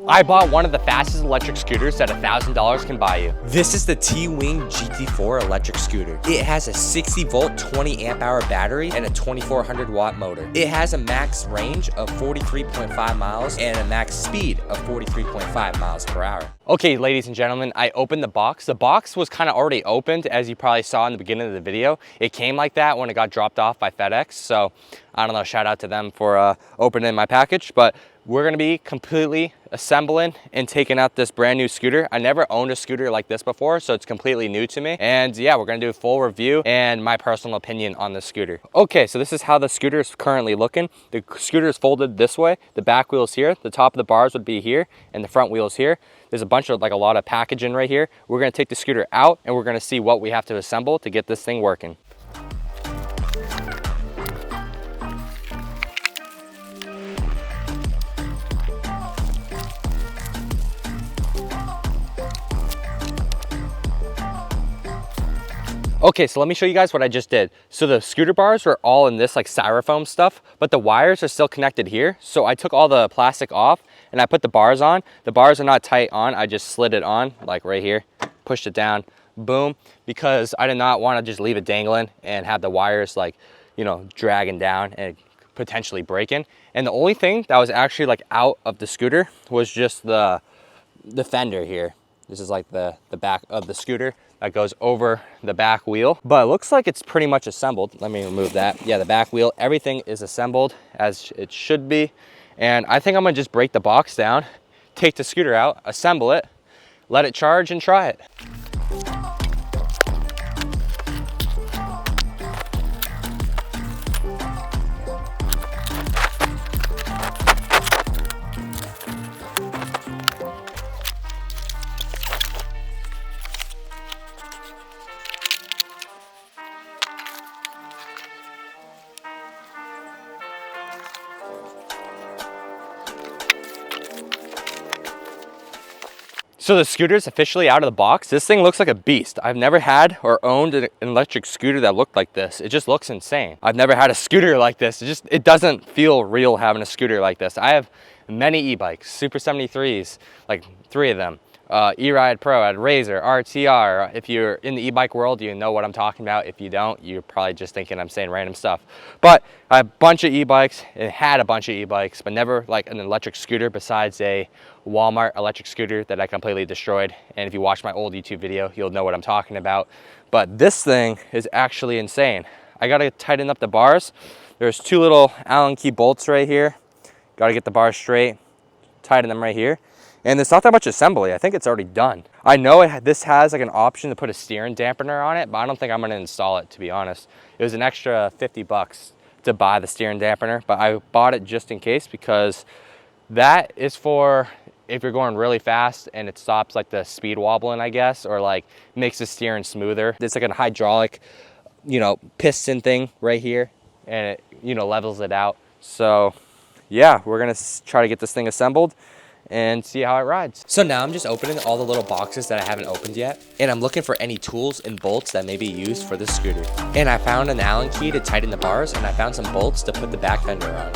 I bought one of the fastest electric scooters that $1,000 can buy you. This is the Teewing GT4 Electric Scooter. It has a 60 volt, 20 amp hour battery and a 2400 watt motor. It has a max range of 43.5 miles and a max speed of 43.5 miles per hour. Okay, ladies and gentlemen, I opened the box. The box was kind of already opened, as you probably saw in the beginning of the video. It came like that when it got dropped off by FedEx. So I don't know, shout out to them for opening my package, but we're gonna be completely assembling and taking out this brand new scooter. I never owned a scooter like this before, so it's completely new to me. And yeah, we're gonna do a full review and my personal opinion on the scooter. Okay, so this is how the scooter is currently looking. The scooter is folded this way. The back wheel's here, the top of the bars would be here, and the front wheel's here. There's a bunch of, like, a lot of packaging right here. We're gonna take the scooter out and we're gonna see what we have to assemble to get this thing working. Okay, so let me show you guys what I just did. So the scooter bars are all in this like styrofoam stuff, but the wires are still connected here. So I took all the plastic off and I put the bars on. The bars are not tight on. I just slid it on like right here, pushed it down, boom, because I did not want to just leave it dangling and have the wires like, you know, dragging down and potentially breaking. And the only thing that was actually like out of the scooter was just the fender here. This is like the back of the scooter that goes over the back wheel, but it looks like it's pretty much assembled. Let me remove that. Yeah, the back wheel, everything is assembled as it should be. And I think I'm gonna just break the box down, take the scooter out, assemble it, let it charge and try it. So the scooter is officially out of the box. This thing looks like a beast. I've never had or owned an electric scooter that looked like this. It just looks insane. I've never had a scooter like this. It doesn't feel real having a scooter like this. I have many e-bikes, Super 73s, like 3 of them. E-Ride Pro, I had Razor, RTR. If you're in the e-bike world, you know what I'm talking about. If you don't, you're probably just thinking I'm saying random stuff. But I have a bunch of e-bikes and had a bunch of e-bikes, but never like an electric scooter besides a Walmart electric scooter that I completely destroyed. And if you watch my old YouTube video, you'll know what I'm talking about. But this thing is actually insane. I gotta tighten up the bars. There's 2 little Allen key bolts right here. Gotta get the bars straight, tighten them right here. And there's not that much assembly. I think it's already done. I know this has like an option to put a steering dampener on it, but I don't think I'm gonna install it, to be honest. It was an extra 50 bucks to buy the steering dampener, but I bought it just in case because that is for if you're going really fast and it stops like the speed wobbling, I guess, or like makes the steering smoother. There's like a hydraulic, you know, piston thing right here and it, you know, levels it out. So yeah, we're gonna try to get this thing assembled and see how it rides. So now I'm just opening all the little boxes that I haven't opened yet, and I'm looking for any tools and bolts that may be used for this scooter. And I found an Allen key to tighten the bars, and I found some bolts to put the back fender on.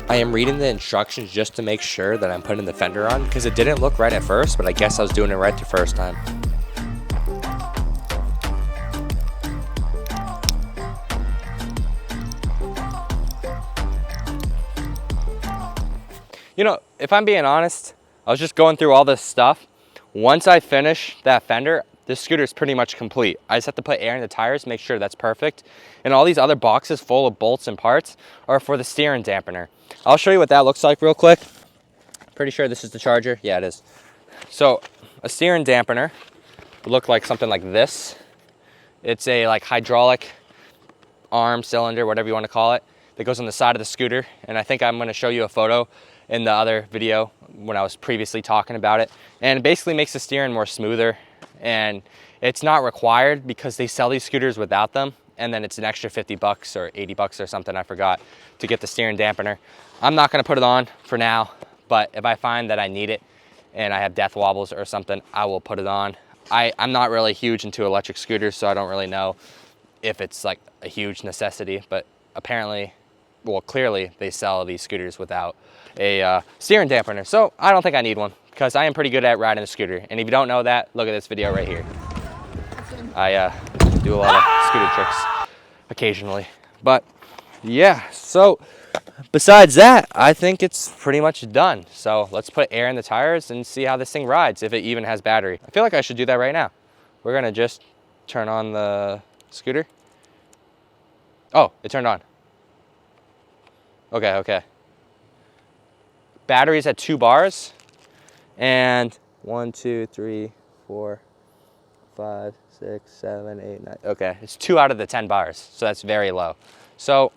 I am reading the instructions just to make sure that I'm putting the fender on because it didn't look right at first, but I guess I was doing it right the first time. You know, if I'm being honest, I was just going through all this stuff. Once I finish that fender, this scooter is pretty much complete. I just have to put air in the tires, make sure that's perfect. And all these other boxes full of bolts and parts are for the steering dampener. I'll show you what that looks like real quick. Pretty sure this is the charger. Yeah, it is. So a steering dampener would look like something like this. It's a like hydraulic arm, cylinder, whatever you want to call it, that goes on the side of the scooter. And I think I'm going to show you a photo in the other video when I was previously talking about it. And it basically makes the steering more smoother. And it's not required because they sell these scooters without them, and then it's an extra 50 bucks or 80 bucks or something, I forgot, to get the steering dampener. I'm not gonna put it on for now, but if I find that I need it and I have death wobbles or something, I will put it on. I'm not really huge into electric scooters, so I don't really know if it's like a huge necessity, but apparently, well, clearly they sell these scooters without a steering dampener. So I don't think I need one because I am pretty good at riding a scooter. And if you don't know that, look at this video right here. I do a lot of scooter tricks occasionally, but yeah, so besides that, I think it's pretty much done. So let's put air in the tires and see how this thing rides, if it even has battery. I feel like I should do that right now. We're gonna just turn on the scooter. Oh, it turned on. Okay. Battery's at 2 bars. And 1, 2, 3, 4, 5, 6, 7, 8, 9. Okay, it's 2 out of the 10 bars, so that's very low. So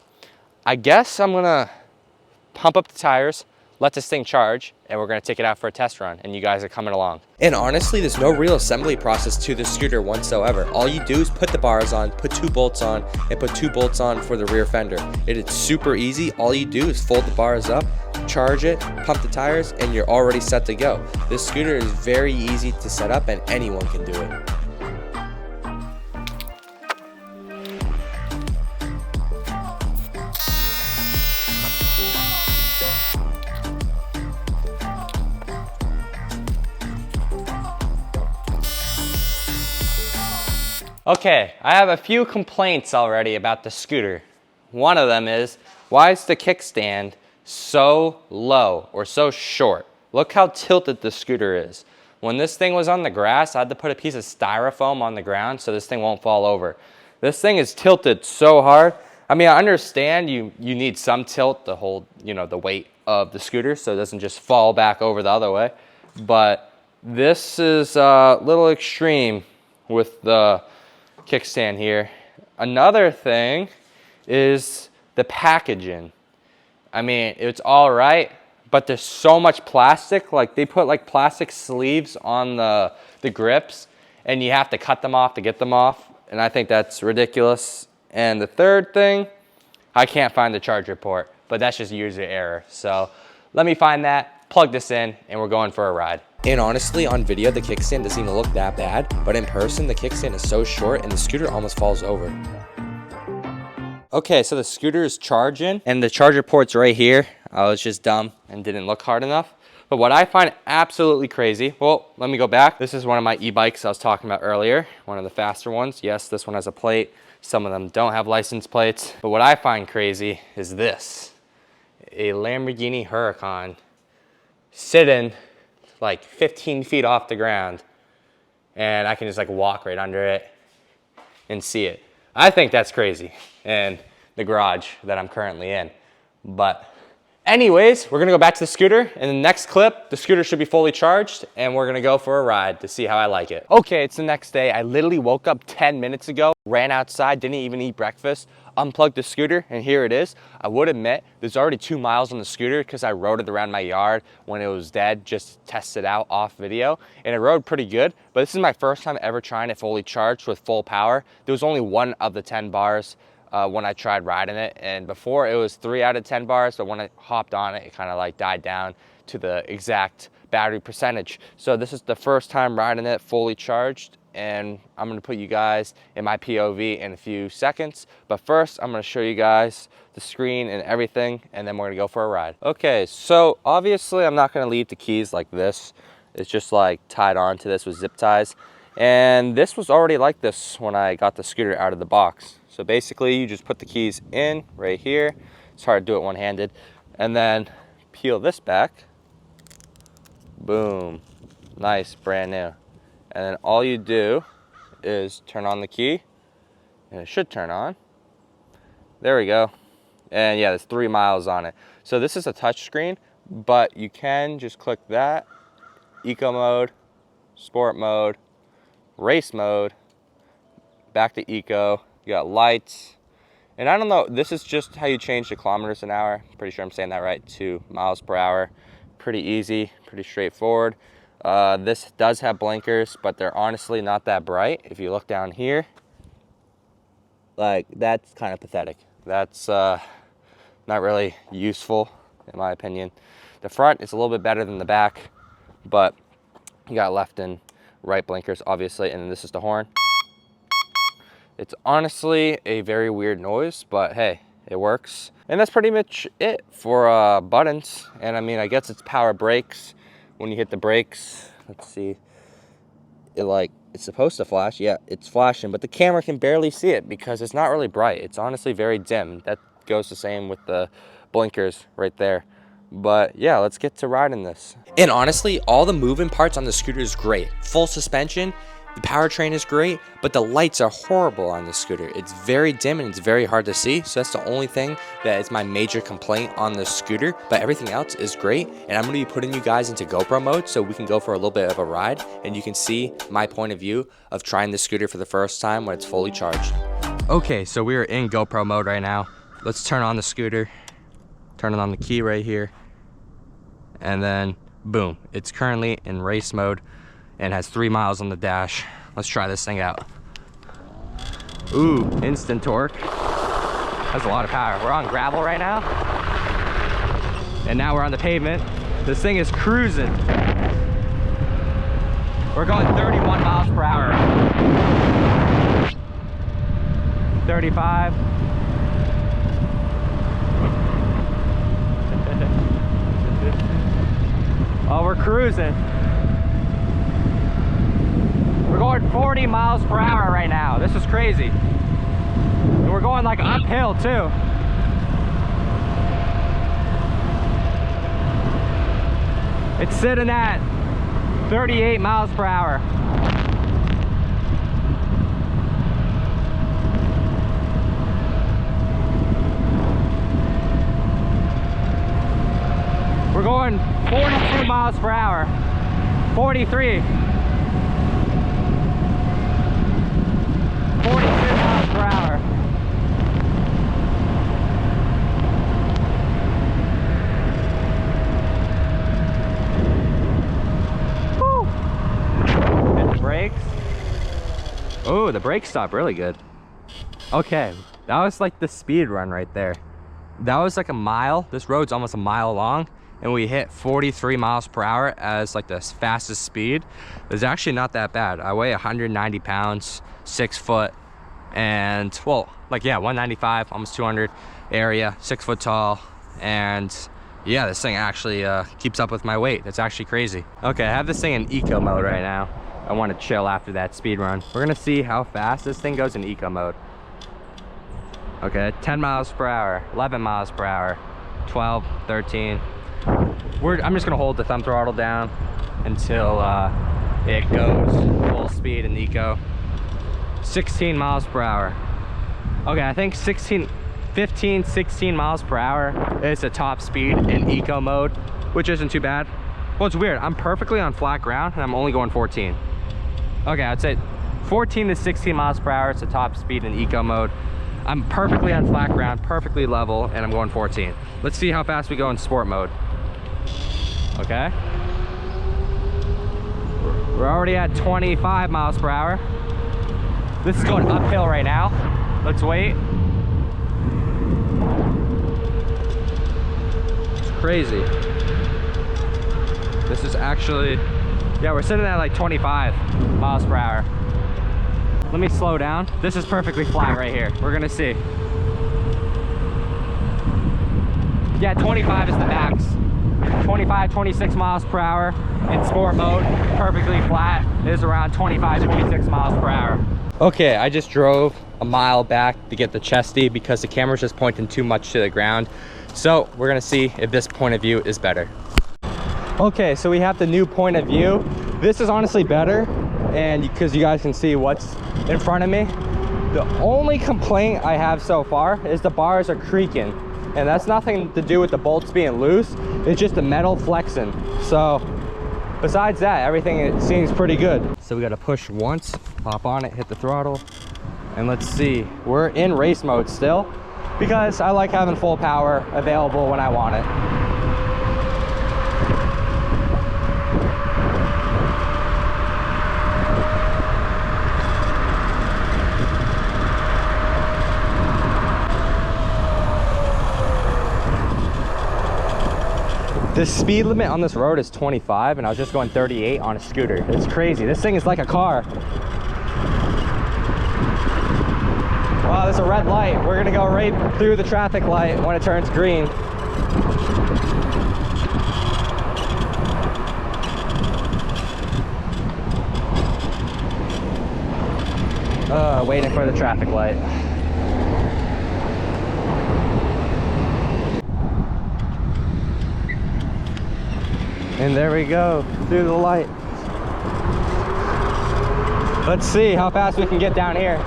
I guess I'm gonna pump up the tires, let this thing charge, and we're gonna take it out for a test run, and you guys are coming along. And honestly, there's no real assembly process to the scooter whatsoever. All you do is put the bars on, put 2 bolts on, and put 2 bolts on for the rear fender. It is super easy. All you do is fold the bars up, charge it, pump the tires, and you're already set to go. This scooter is very easy to set up, and anyone can do it. Okay, I have a few complaints already about the scooter. One of them is, why is the kickstand so low or so short? Look how tilted the scooter is. When this thing was on the grass, I had to put a piece of styrofoam on the ground so this thing won't fall over. This thing is tilted so hard. I mean, I understand you need some tilt to hold, the weight of the scooter so it doesn't just fall back over the other way. But this is a little extreme with the kickstand here. Another thing is the packaging. I mean, it's all right, but there's so much plastic. Like, they put like plastic sleeves on the grips, and you have to cut them off to get them off, and I think that's ridiculous. And the third thing, I can't find the charger port, but that's just user error. So let me find that, plug this in, and we're going for a ride. And honestly, on video, the kickstand doesn't even look that bad, but in person, the kickstand is so short and the scooter almost falls over. Okay, so the scooter is charging and the charger port's right here. I was just dumb and didn't look hard enough. But what I find absolutely crazy, well, let me go back. This is one of my e-bikes I was talking about earlier, one of the faster ones. Yes, this one has a plate. Some of them don't have license plates. But what I find crazy is this, a Lamborghini Huracan sitting like 15 feet off the ground, and I can just like walk right under it and see it. I think that's crazy in the garage that I'm currently in. But anyways, we're gonna go back to the scooter. In the next clip, the scooter should be fully charged and we're gonna go for a ride to see how I like it. Okay, it's the next day. I literally woke up 10 minutes ago, ran outside, didn't even eat breakfast, unplugged the scooter, and here it is. I would admit, there's already 2 miles on the scooter because I rode it around my yard when it was dead, just to test it out off video, and it rode pretty good. But this is my first time ever trying it fully charged with full power. There was only 1 of the 10 bars when I tried riding it, and before it was 3 out of 10 bars, but when I hopped on it, it kind of like died down to the exact battery percentage. So this is the first time riding it fully charged, and I'm gonna put you guys in my POV in a few seconds. But first, I'm gonna show you guys the screen and everything, and then we're gonna go for a ride. Okay, so obviously I'm not gonna leave the keys like this. It's just like tied onto this with zip ties. And this was already like this when I got the scooter out of the box. So basically you just put the keys in right here. It's hard to do it one-handed. And then peel this back. Boom, nice, brand new. And then all you do is turn on the key, and it should turn on. There we go. And yeah, there's 3 miles on it. So this is a touch screen, but you can just click that, eco mode, sport mode, race mode, back to eco. You got lights, and I don't know, this is just how you change the kilometers an hour. Pretty sure I'm saying that right, 2 miles per hour. Pretty easy, pretty straightforward. This does have blinkers, but they're honestly not that bright. If you look down here, like, that's kind of pathetic. That's not really useful in my opinion. The front is a little bit better than the back, but You got left and right blinkers, obviously, and then this is the horn. It's honestly a very weird noise, but hey, it works. And that's pretty much it for buttons. And I mean, I guess it's power brakes. When you hit the brakes, let's see, it's supposed to flash. Yeah, it's flashing, but the camera can barely see it because it's not really bright. It's honestly very dim. That goes the same with the blinkers right there. But yeah, let's get to riding this. And honestly, all the moving parts on the scooter is great. Full suspension, the powertrain is great, but the lights are horrible on the scooter. It's very dim and it's very hard to see. So that's the only thing that is my major complaint on the scooter, but everything else is great. And I'm gonna be putting you guys into GoPro mode so we can go for a little bit of a ride and you can see my point of view of trying the scooter for the first time when it's fully charged. Okay, so we are in GoPro mode right now. Let's turn on the scooter, turn it on the key right here, and then boom, it's currently in race mode and has 3 miles on the dash. Let's try this thing out. Ooh, instant torque. That's a lot of power. We're on gravel right now. And now we're on the pavement. This thing is cruising. We're going 31 miles per hour. 35. Oh, we're cruising. We're going 40 miles per hour right now. This is crazy. And we're going like uphill too. It's sitting at 38 miles per hour. We're going 42 miles per hour. 43. 42 miles per hour. Woo! Hit the brakes. Oh, the brakes stop really good. Okay, that was like the speed run right there. That was like a mile. This road's almost a mile long. And we hit 43 miles per hour as like the fastest speed. It's actually not that bad. I weigh 190 pounds, 6 foot, and well, like yeah, 195, almost 200 area, 6 foot tall. And yeah, this thing actually keeps up with my weight. It's actually crazy. Okay, I have this thing in eco mode right now. I want to chill after that speed run. We're gonna see how fast this thing goes in eco mode. Okay, 10 miles per hour, 11 miles per hour, 12, 13. I'm just gonna hold the thumb throttle down until it goes full speed in eco. 16 miles per hour. Okay, I think 15, 16 miles per hour is the top speed in eco mode, which isn't too bad. Well, it's weird. I'm perfectly on flat ground and I'm only going 14. Okay, I'd say 14 to 16 miles per hour is the top speed in eco mode. I'm perfectly on flat ground, perfectly level, and I'm going 14. Let's see how fast we go in sport mode. Okay. We're already at 25 miles per hour. This is going uphill right now. Let's wait. It's crazy. This is actually, yeah, we're sitting at like 25 miles per hour. Let me slow down. This is perfectly flat right here. We're gonna see. Yeah, 25 is the max. 25, 26 miles per hour in sport mode, perfectly flat, is around 25, 26 miles per hour. Okay, I just drove a mile back to get the chesty because the camera's just pointing too much to the ground. So we're gonna see if this point of view is better. Okay, so we have the new point of view. This is honestly better, and because you guys can see what's in front of me. The only complaint I have so far is the bars are creaking. And that's nothing to do with the bolts being loose, it's just the metal flexing. So besides that, everything it seems pretty good. So we gotta push once, hop on it, hit the throttle, and let's see. We're in race mode still because I like having full power available when I want it. The speed limit on this road is 25 and I was just going 38 on a scooter. It's crazy. This thing is like a car. Wow, there's a red light. We're gonna go right through the traffic light when it turns green. Waiting for the traffic light. And there we go, through the light. Let's see how fast we can get down here.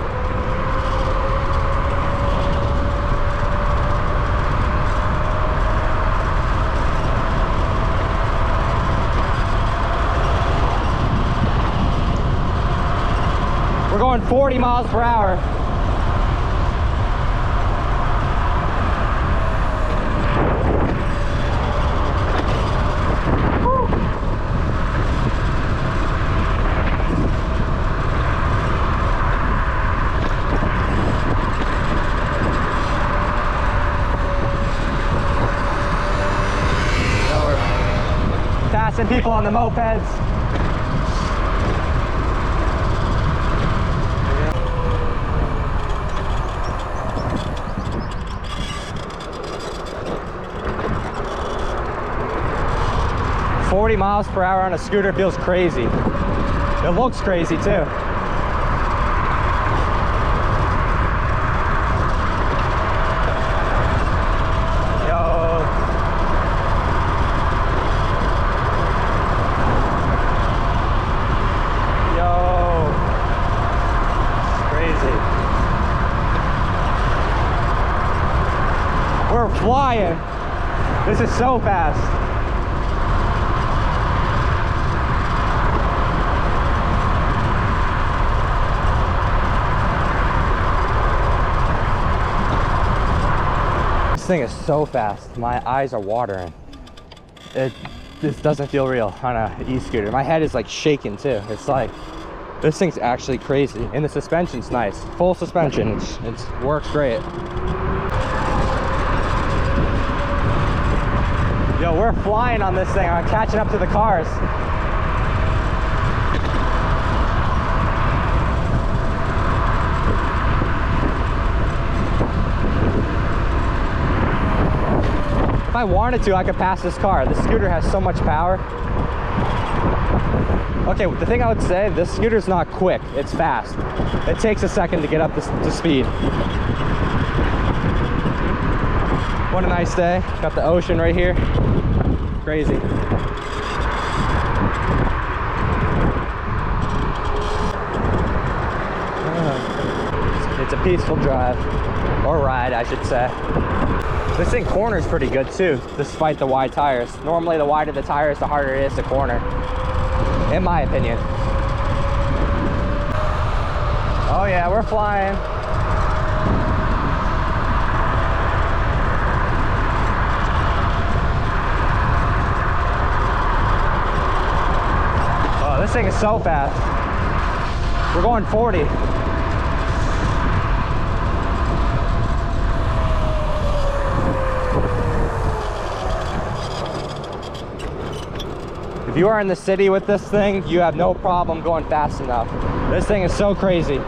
We're going 40 miles per hour. Passing people on the mopeds. 40 miles per hour on a scooter feels crazy. It looks crazy too. We're flying. This is so fast. This thing is so fast. My eyes are watering. This doesn't feel real on a e-scooter. My head is like shaking too. It's like, this thing's actually crazy. And the suspension's nice. Full suspension. It works great. Yo, we're flying on this thing. I'm catching up to the cars. If I wanted to, I could pass this car. This scooter has so much power. Okay, the thing I would say, this scooter's not quick, it's fast. It takes a second to get up to speed. What a nice day. Got the ocean right here. Crazy. It's a peaceful drive, or ride, I should say. This thing corners pretty good too, despite the wide tires. Normally the wider the tires, the harder it is to corner, in my opinion. Oh yeah, we're flying. Oh, this thing is so fast. We're going 40. If you are in the city with this thing, you have no problem going fast enough. This thing is so crazy. Woo.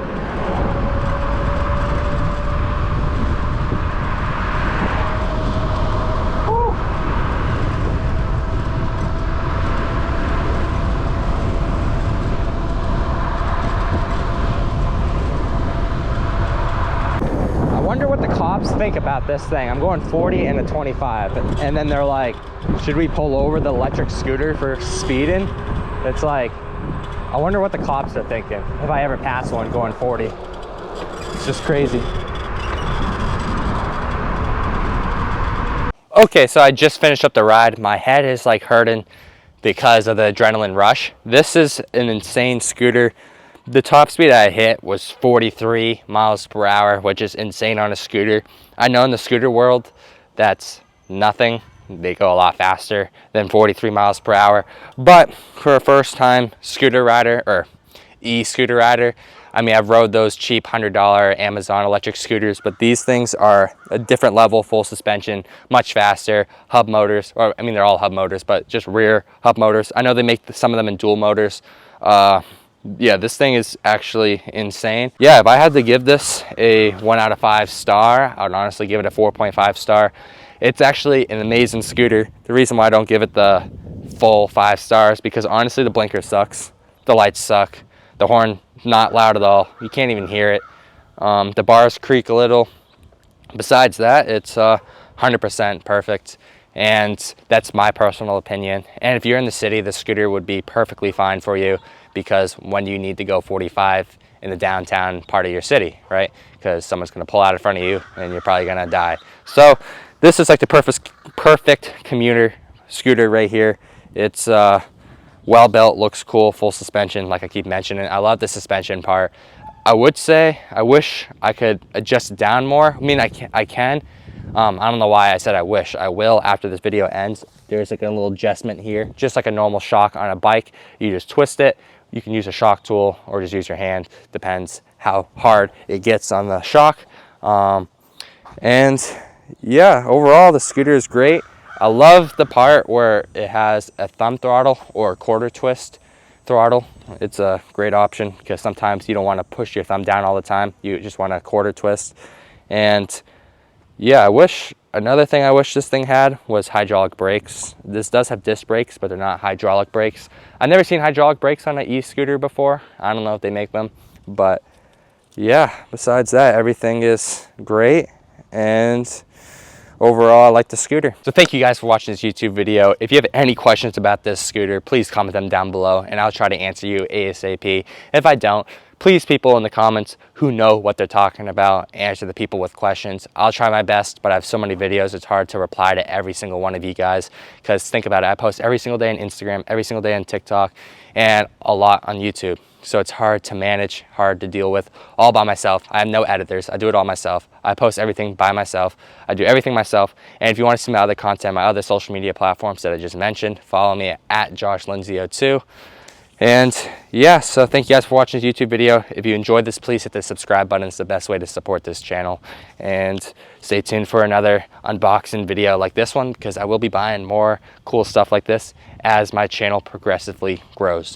I wonder what the cops think about this thing. I'm going 40 and a 25, and then they're like, should we pull over the electric scooter for speeding? It's like, I wonder what the cops are thinking if I ever pass one going 40. It's just crazy. Okay, so I just finished up the ride. My head is like hurting because of the adrenaline rush. This is an insane scooter. The top speed I hit was 43 miles per hour, which is insane on a scooter. I know in the scooter world, that's nothing. They go a lot faster than 43 miles per hour. But for a first time scooter rider or e-scooter rider. I mean, I've rode those cheap $100 Amazon electric scooters, but these things are a different level, full suspension, much faster, hub motors, or I mean, they're all hub motors, but just rear hub motors. I know they make some of them in dual motors. Yeah, this thing is actually insane. Yeah, if I had to give this a 1 out of 5 star, I would honestly give it a 4.5 star. It's actually an amazing scooter. The reason why I don't give it the full 5 stars, because honestly, the blinker sucks, the lights suck, the horn not loud at all, you can't even hear it, the bars creak a little. Besides that, it's 100% perfect, and that's my personal opinion. And if you're in the city, the scooter would be perfectly fine for you, because when you need to go 45 in the downtown part of your city, right? Because someone's gonna pull out in front of you and you're probably gonna die. So this is like the perfect commuter scooter right here. It's well built, looks cool, full suspension, like I keep mentioning. I love the suspension part. I would say I wish I could adjust it down more. I mean, I can. I don't know why I said I wish. I will after this video ends. There's like a little adjustment here, just like a normal shock on a bike. You just twist it. You can use a shock tool or just use your hand. Depends how hard it gets on the shock. And yeah, overall the scooter is great. I love the part where it has a thumb throttle or a quarter twist throttle. It's a great option because sometimes you don't want to push your thumb down all the time. You just want a quarter twist. And yeah, another thing I wish this thing had was hydraulic brakes. This does have disc brakes, but they're not hydraulic brakes. I've never seen hydraulic brakes on an e-scooter before. I don't know if they make them, but yeah, besides that, everything is great. And overall, I like the scooter. So thank you guys for watching this YouTube video. If you have any questions about this scooter, please comment them down below and I'll try to answer you ASAP. If I don't, please, people in the comments who know what they're talking about, answer the people with questions. I'll try my best, but I have so many videos, it's hard to reply to every single one of you guys. Because think about it, I post every single day on Instagram, every single day on TikTok, and a lot on YouTube. So it's hard to manage, hard to deal with, all by myself. I have no editors, I do it all myself. I post everything by myself. I do everything myself. And if you want to see my other content, my other social media platforms that I just mentioned, follow me at JoshLindsay02. And yeah, so thank you guys for watching this YouTube video. If you enjoyed this, please hit the subscribe button. It's the best way to support this channel. And stay tuned for another unboxing video like this one, because I will be buying more cool stuff like this as my channel progressively grows.